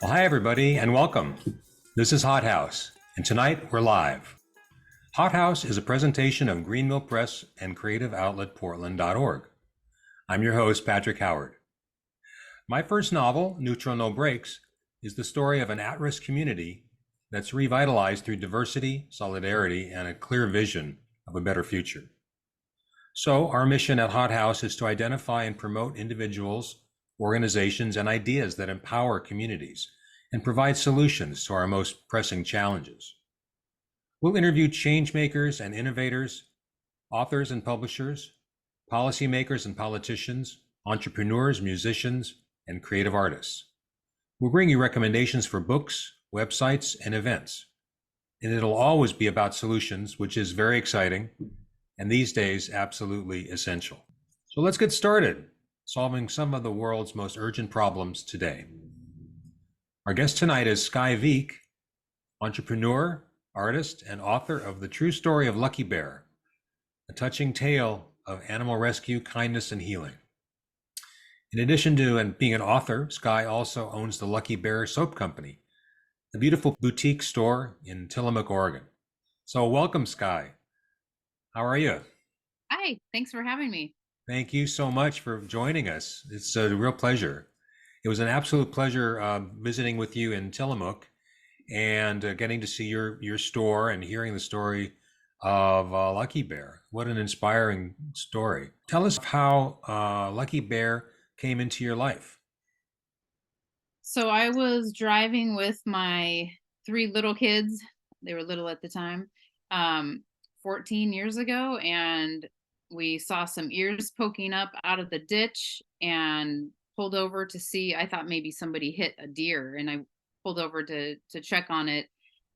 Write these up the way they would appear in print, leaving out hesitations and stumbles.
Well, hi, everybody, and welcome. This is Hot House, and tonight we're live. Hot House is a presentation of Greenville Press and creative outlet Portland.org. I'm your host, Patrick Howard. My first novel, Neutral No Breaks, is the story of an at-risk community that's revitalized through diversity, solidarity, and a clear vision of a better future. So our mission at Hot House is to identify and promote individuals, organizations, and ideas that empower communities and provide solutions to our most pressing challenges. We'll interview change makers and innovators, authors and publishers, policymakers and politicians, entrepreneurs, musicians, and creative artists. We'll bring you recommendations for books, websites, and events. And it'll always be about solutions, which is very exciting, and these days, absolutely essential. So let's get started solving some of the world's most urgent problems today. Our guest tonight is Sky Veek, entrepreneur, artist, and author of The True Story of Lucky Bear, a touching tale of animal rescue, kindness, and healing. In addition to being an author, Sky also owns the Lucky Bear Soap Company, a beautiful boutique store in Tillamook, Oregon. So welcome, Sky. How are you? Hi, thanks for having me. Thank you so much for joining us. It's a real pleasure. It was an absolute pleasure visiting with you in Tillamook and getting to see your store and hearing the story of Lucky Bear. What an inspiring story. Tell us how Lucky Bear came into your life. So I was driving with my three little kids. They were little at the time, 14 years ago, and we saw some ears poking up out of the ditch and pulled over to see. I thought maybe somebody hit a deer, and I pulled over to check on it,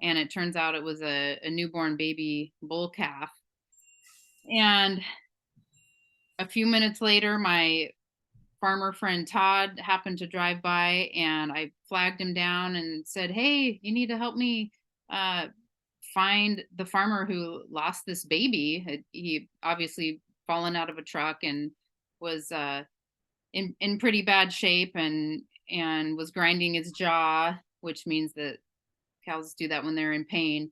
and it turns out it was a newborn baby bull calf. And a few minutes later, my farmer friend Todd happened to drive by, and I flagged him down and said, "Hey, you need to help me uh, find the farmer who lost this baby. He obviously fallen out of a truck and was in pretty bad shape and was grinding his jaw, which means that cows do that when they're in pain."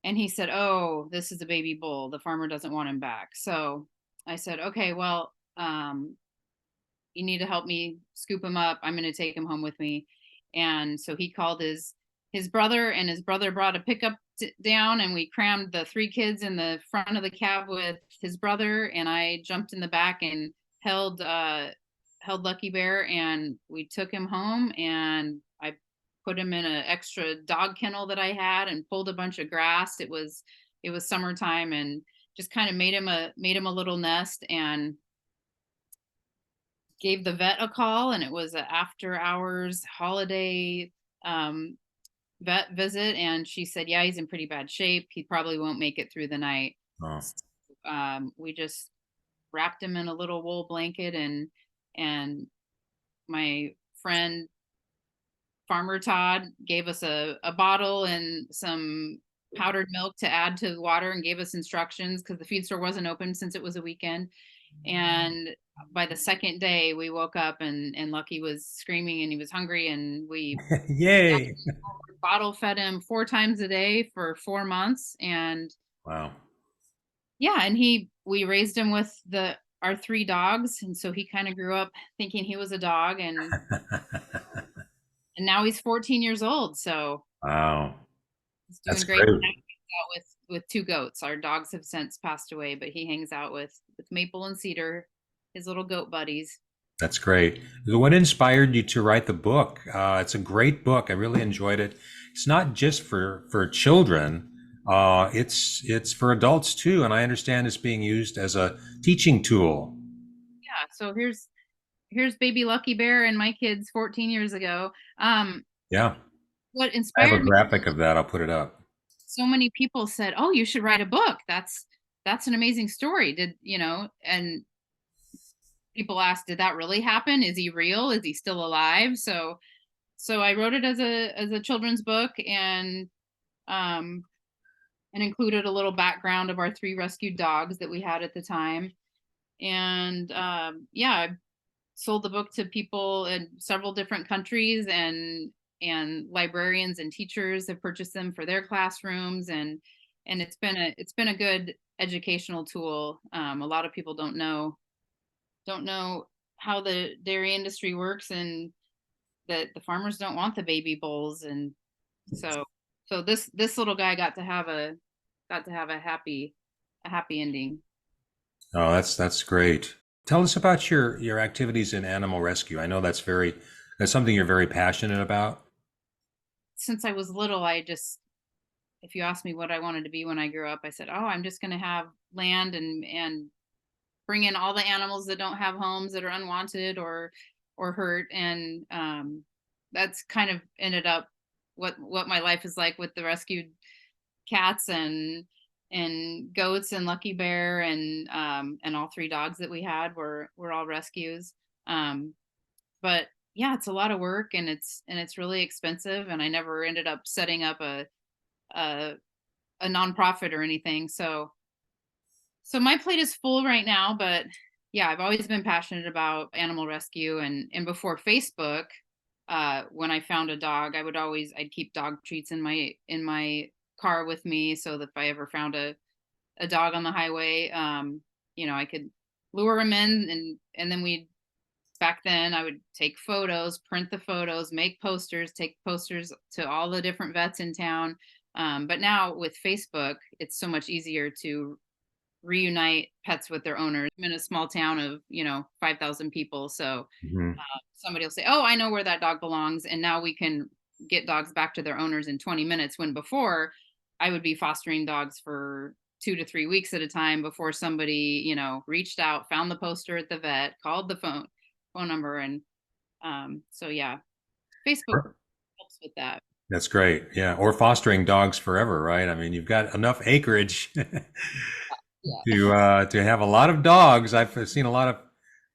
And he said, "Oh, this is a baby bull. The farmer doesn't want him back." So I said, "Okay, well, you need to help me scoop him up. I'm going to take him home with me." And so he called his brother, and his brother brought a pickup down, and we crammed the three kids in the front of the cab with his brother, and I jumped in the back and held Lucky Bear, and we took him home, and I put him in an extra dog kennel that I had and pulled a bunch of grass. It was summertime, and just kind of made him a little nest, and gave the vet a call, and it was an after hours holiday vet visit, and she said, "Yeah, he's in pretty bad shape. He probably won't make it through the night." Oh. We just wrapped him in a little wool blanket, and my friend Farmer Todd gave us a bottle and some powdered milk to add to the water, and gave us instructions because the feed store wasn't open since it was a weekend. And by the second day, we woke up, and Lucky was screaming and he was hungry, and we Yay! bottle fed him 4 times a day for 4 months. And Wow. yeah, and we raised him with our three dogs, and so he kind of grew up thinking he was a dog, and now he's 14 years old, so Wow. he's doing That's great. great. Now he hangs out with two goats. Our dogs have since passed away, but he hangs out with Maple and Cedar, his little goat buddies. That's great. What inspired you to write the book? It's a great book. I really enjoyed it. It's not just for children. It's for adults too, and I understand it's being used as a teaching tool. Yeah, so here's baby Lucky Bear and my kids 14 years ago. Yeah, What I have a inspired me, graphic of that. I'll put it up. so many people said, "Oh, you should write a book. That's an amazing story." And people asked, "Did that really happen? Is he real? Is he still alive?" So I wrote it as a children's book, um and included a little background of our three rescued dogs that we had at the time. And yeah, I sold the book to people in several different countries, and and librarians and teachers have purchased them for their classrooms, and it's been a good educational tool. A lot of people don't know how the dairy industry works, and that the farmers don't want the baby bulls, and so this little guy got to have a happy ending. Oh, that's great. Tell us about your activities in animal rescue. I know that's something you're very passionate about. Since I was little, I just if you asked me what I wanted to be when I grew up, I said, "Oh, I'm just going to have land and bring in all the animals that don't have homes, that are unwanted or hurt." And that's kind of ended up what my life is like, with the rescued cats and goats and Lucky Bear, and all three dogs that we had were all rescues. Um, but yeah, it's a lot of work, and it's really expensive, and I never ended up setting up a a nonprofit or anything. So my plate is full right now, but yeah, I've always been passionate about animal rescue, and before Facebook, when I found a dog, I'd keep dog treats in my car with me, so that if I ever found a dog on the highway, I could lure him in, and then we'd back then I would take photos, print the photos, make posters, take posters to all the different vets in town. But now with Facebook, it's so much easier to reunite pets with their owners. I'm in a small town of 5,000 people, so Mhm. somebody will say, "Oh, I know where that dog belongs," and now we can get dogs back to their owners in 20 minutes. When before, I would be fostering dogs for 2 to 3 weeks at a time before somebody reached out, found the poster at the vet, called the phone number, and so yeah, Facebook helps with that. That's great. Yeah. Or fostering dogs forever, right? I mean, you've got enough acreage Yeah. to have a lot of dogs. I've seen a lot of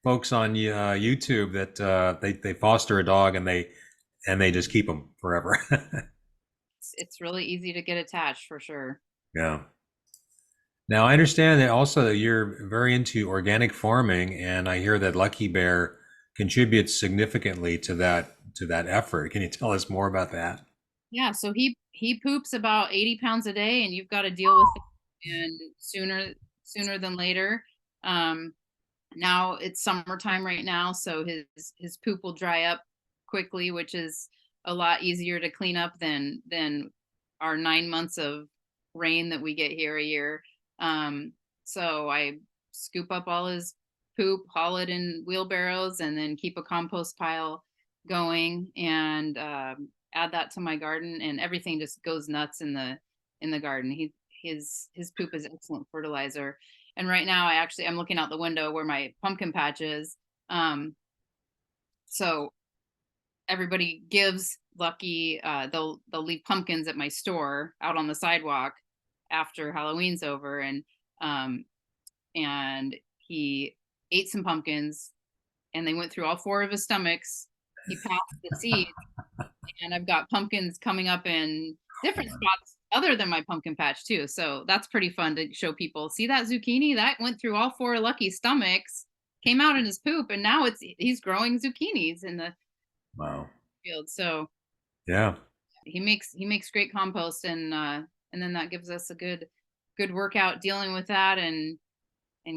folks on YouTube that they foster a dog and they just keep them forever. It's really easy to get attached, for sure. Yeah. Now I understand that also that you're very into organic farming, and I hear that Lucky Bear contributes significantly to that effort. Can you tell us more about that? Yeah, so he poops about 80 pounds a day, and you've got to deal with it, and sooner than later. Um, Now it's summertime right now, so his poop will dry up quickly, which is a lot easier to clean up than our 9 months of rain that we get here a year. So I scoop up all his poop, haul it in wheelbarrows, and then keep a compost pile going, and add that to my garden, and everything just goes nuts in the garden. His poop is excellent fertilizer. And right now, I'm looking out the window where my pumpkin patch is. Um, so everybody gives Lucky. They'll leave pumpkins at my store out on the sidewalk after Halloween's over, um, and he ate some pumpkins, and they went through all four of his stomachs. He passed the seeds, and I've got pumpkins coming up in different spots other than my pumpkin patch too. So that's pretty fun to show people. See that zucchini that went through all four of Lucky's stomachs, came out in his poop, and now he's growing zucchinis in the Wow. field. So Yeah. he makes great compost, and then that gives us a good workout dealing with that, and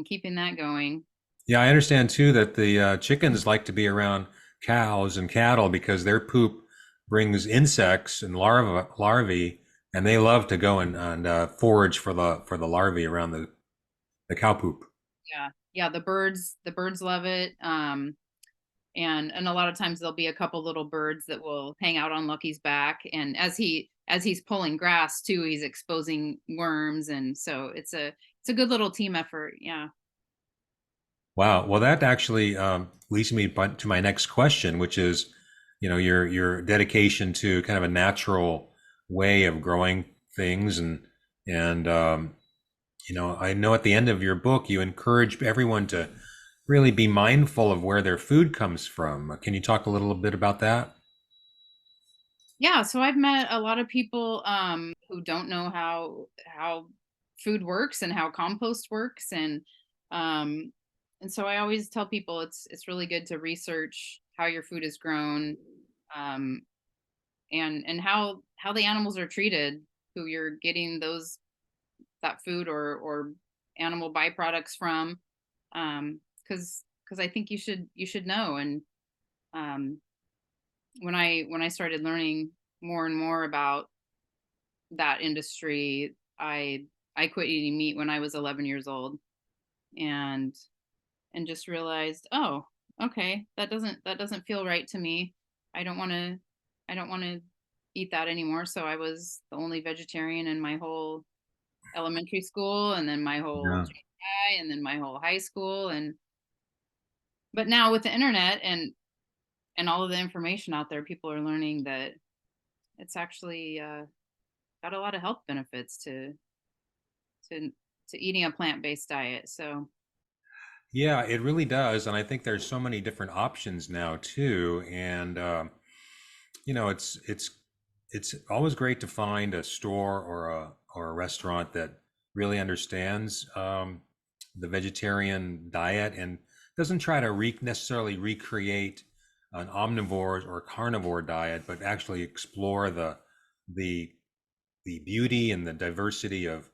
keeping that going. Yeah, I understand too that the chickens like to be around cows and cattle because their poop brings insects and larvae, and they love to go and forage for the larvae around the cow poop. Yeah, yeah. The birds love it. And a lot of times there'll be a couple little birds that will hang out on Lucky's back, and as he's pulling grass too, he's exposing worms, and so it's a good little team effort. Yeah. Wow. Well, that actually leads me to my next question, which is, your dedication to kind of a natural way of growing things, and I know at the end of your book you encourage everyone to really be mindful of where their food comes from. Can you talk a little bit about that? Yeah, so I've met a lot of people who don't know how food works and how compost works, um and so I always tell people it's really good to research how your food is grown. um and how the animals are treated, who you're getting those that food or animal byproducts from, because I think you should know. And um, when I started learning more and more about that industry, I quit eating meat when I was 11 years old, and just realized, oh, okay, that doesn't feel right to me. I don't want to I don't want to eat that anymore. So I was the only vegetarian in my whole elementary school, and then my whole Yeah. junior high, and then my whole high school. And but now with the internet and all of the information out there, people are learning that it's actually got a lot of health benefits to eating a plant-based diet. So Yeah, it really does, and I think there's so many different options now too. And it's always great to find a store or a restaurant that really understands the vegetarian diet and doesn't try to necessarily recreate an omnivore or carnivore diet, but actually explore the the beauty and the diversity of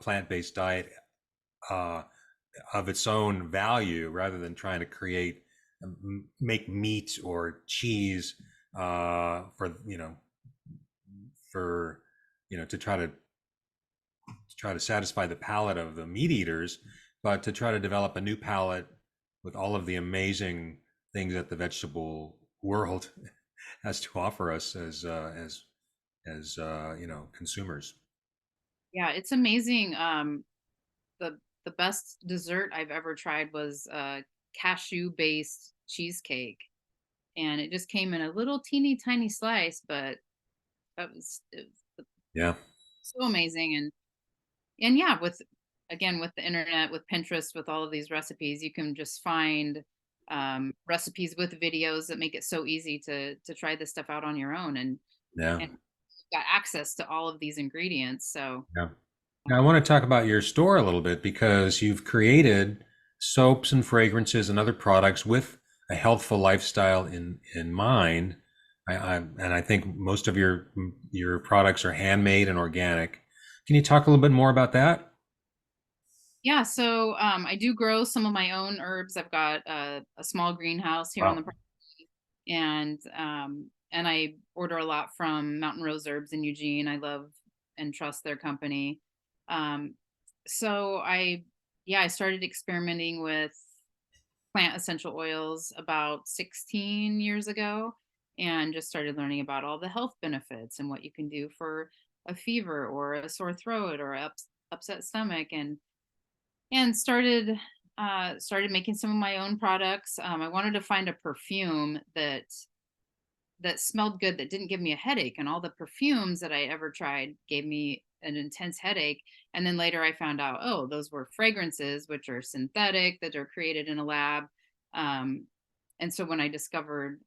plant-based diet uh, of its own value, rather than trying to create make meat or cheese for for to try to satisfy the palate of the meat eaters, but to try to develop a new palate with all of the amazing things that the vegetable world has to offer us as consumers. yeah, it's amazing. The best dessert I've ever tried was cashew based cheesecake, and it just came in a little teeny tiny slice, but it was Yeah. so amazing. And yeah, with again with the internet, with Pinterest, with all of these recipes, you can just find recipes with videos that make it so easy to try this stuff out on your own, Yeah. and got access to all of these ingredients. So Yeah. Now, I want to talk about your store a little bit because you've created soaps and fragrances and other products with a healthful lifestyle in mind. And I think most of your products are handmade and organic. Can you talk a little bit more about that? yeah, so I do grow some of my own herbs. I've got a small greenhouse here on the Wow. property, and I order a lot from Mountain Rose Herbs in Eugene. I love and trust their company. Um, so I started experimenting with plant essential oils about 16 years ago, and just started learning about all the health benefits and what you can do for a fever or a sore throat or upset stomach, and started making some of my own products. I wanted to find a perfume that smelled good, that didn't give me a headache, and all the perfumes that I ever tried gave me an intense headache. And then later I found out, oh, those were fragrances, which are synthetic, that are created in a lab. um, and so when I discovered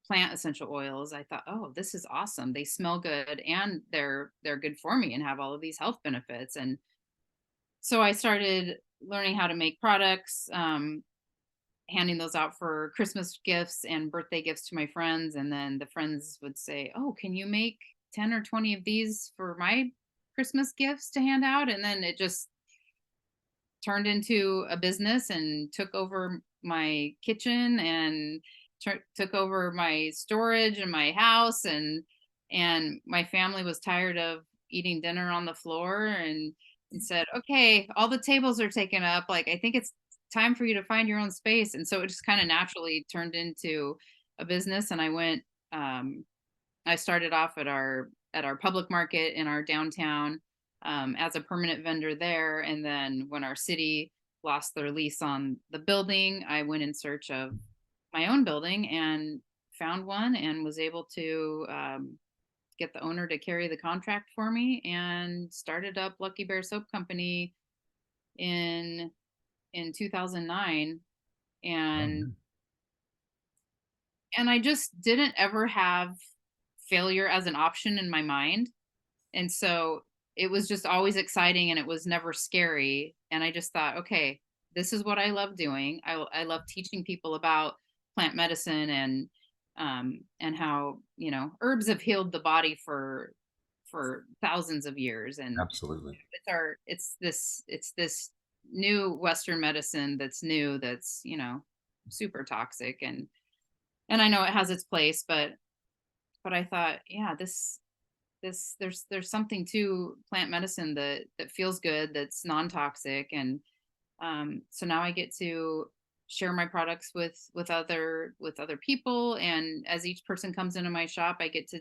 plant essential oils, I thought, oh, this is awesome. They smell good, and they're good for me and have all of these health benefits. And so I started learning how to make products, handing those out for Christmas gifts and birthday gifts to my friends. And then the friends would say, oh, can you make 10 or 20 of these for my Christmas gifts to hand out? And then it just turned into a business and took over my kitchen, and took over my storage in my house. And my family was tired of eating dinner on the floor, and said, okay, all the tables are taken up, like, I think it's time for you to find your own space. And so it just kind of naturally turned into a business. And I started off at our public market in our downtown, as a permanent vendor there. And then when our city lost their lease on the building, I went in search of my own building and found one, and was able to get the owner to carry the contract for me, and started up Lucky Bear Soap Company in 2009. and Um, and I just didn't ever have failure as an option in my mind. And so it was just always exciting, and it was never scary. And I just thought, okay, this is what I love doing. I love teaching people about plant medicine, and how, herbs have healed the body for thousands of years. And Absolutely. it's this new Western medicine that's new, that's, super toxic. And I know it has its place, but I thought, yeah, there's something to plant medicine that feels good, that's non-toxic. And so now I get to share my products with other people, and as each person comes into my shop, I get to,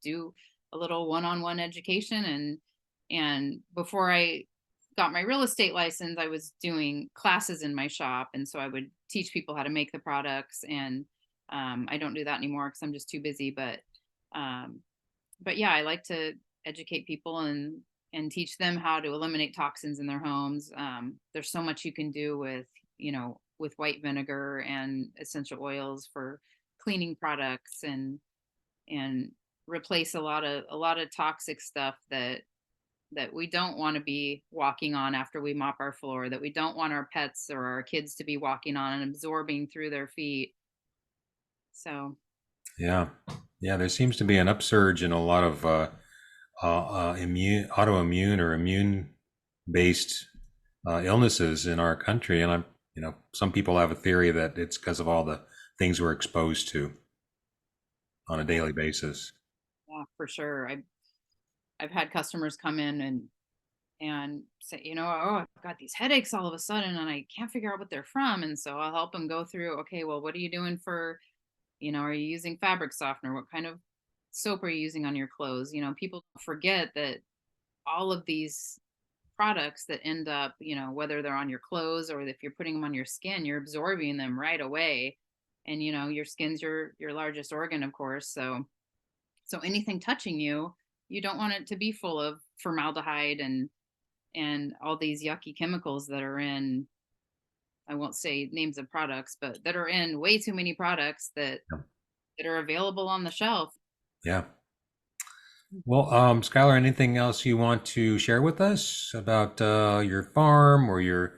do a little one-on-one education. And before I got my real estate license, I was doing classes in my shop, and so I would teach people how to make the products. And I don't do that anymore because I'm just too busy. Um, but yeah, I like to educate people and teach them how to eliminate toxins in their homes. There's so much you can do with white vinegar and essential oils for cleaning products, and replace a lot of toxic stuff that we don't want to be walking on after we mop our floor, that we don't want our pets or our kids to be walking on and absorbing through their feet. So Yeah. Yeah. There seems to be an upsurge in a lot of autoimmune or immune based illnesses in our country. And some people have a theory that it's because of all the things we're exposed to on a daily basis. yeah, for sure. I've had customers come in and say, oh, I've got these headaches all of a sudden and I can't figure out what they're from. And so I'll help them go through, okay, well, what are you doing for, are you using fabric softener? What kind of soap are you using on your clothes? People forget that all of these products that end up, whether they're on your clothes or if you're putting them on your skin, you're absorbing them right away. And your skin's your largest organ, of course. So anything touching you, you don't want it to be full of formaldehyde and all these yucky chemicals that are in, I won't say names of products, but that are in way too many products Yeah. that are available on the shelf. Yeah. Well, Skylar, anything else you want to share with us about your farm or your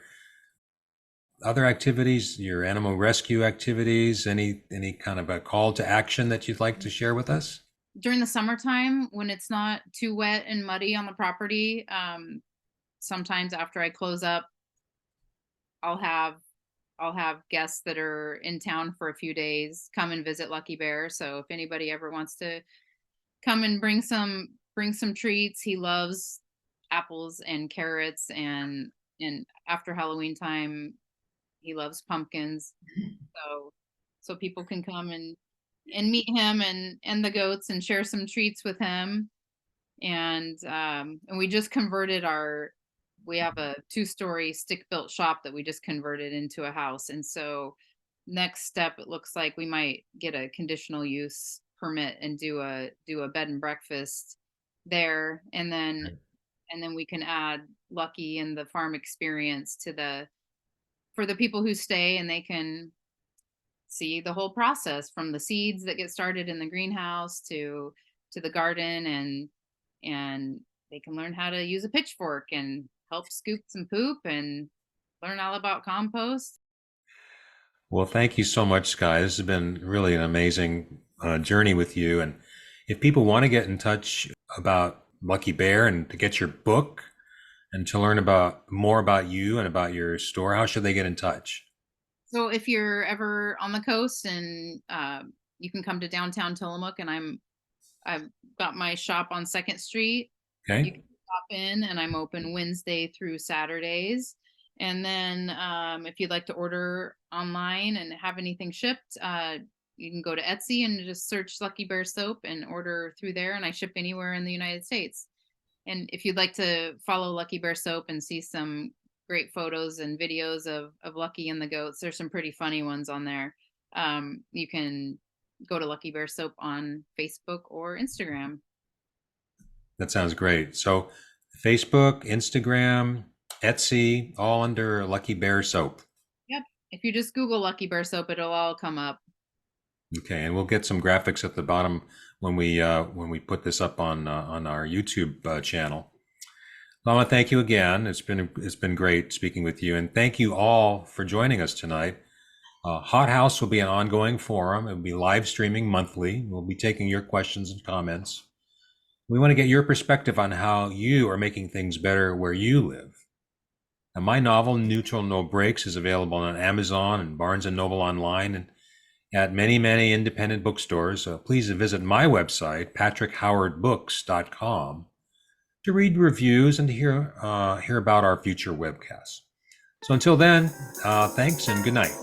other activities, your animal rescue activities? Any kind of a call to action that you'd like to share with us? During the summertime, when it's not too wet and muddy on the property, sometimes after I close up, I'll have I'll have guests that are in town for a few days come and visit Lucky Bear. So if anybody ever wants to come and bring some treats, he loves apples and carrots, and after Halloween time, he loves pumpkins. So people can come and meet him and the goats and share some treats with him. And we just converted we have a 2-story stick built shop that we just converted into a house. And so next step, it looks like we might get a conditional use permit and do a bed and breakfast there. And then we can add Lucky and the farm experience for the people who stay, and they can see the whole process from the seeds that get started in the greenhouse to the garden. And they can learn how to use a pitchfork and help scoop some poop and learn all about compost. Well, thank you so much, Sky. This has been really an amazing journey with you. And if people want to get in touch about Lucky Bear and to get your book and to learn about more about you and about your store, how should they get in touch? So if you're ever on the coast, and you can come to downtown Tillamook, and I've got my shop on 2nd Street. You Okay. can pop in, and I'm open Wednesday through Saturdays. And then if you'd like to order online and have anything shipped, you can go to Etsy and just search Lucky Bear Soap and order through there. And I ship anywhere in the United States. And if you'd like to follow Lucky Bear Soap and see some great photos and videos of Lucky and the goats, there's some pretty funny ones on there. You can go to Lucky Bear Soap on Facebook or Instagram. That sounds great. So Facebook, Instagram, Etsy, all under Lucky Bear Soap. Yep. If you just Google Lucky Bear Soap, it'll all come up. Okay, and we'll get some graphics at the bottom when we put this up on our YouTube channel. I want to thank you again. It's been great speaking with you, and thank you all for joining us tonight. Hot House will be an ongoing forum. It will be live streaming monthly. We'll be taking your questions and comments. We want to get your perspective on how you are making things better where you live. And my novel, Neutral No Breaks, is available on Amazon and Barnes & Noble online and at many, many independent bookstores. Please visit my website, patrickhowardbooks.com, to read reviews and to hear about our future webcasts. So until then, thanks and good night.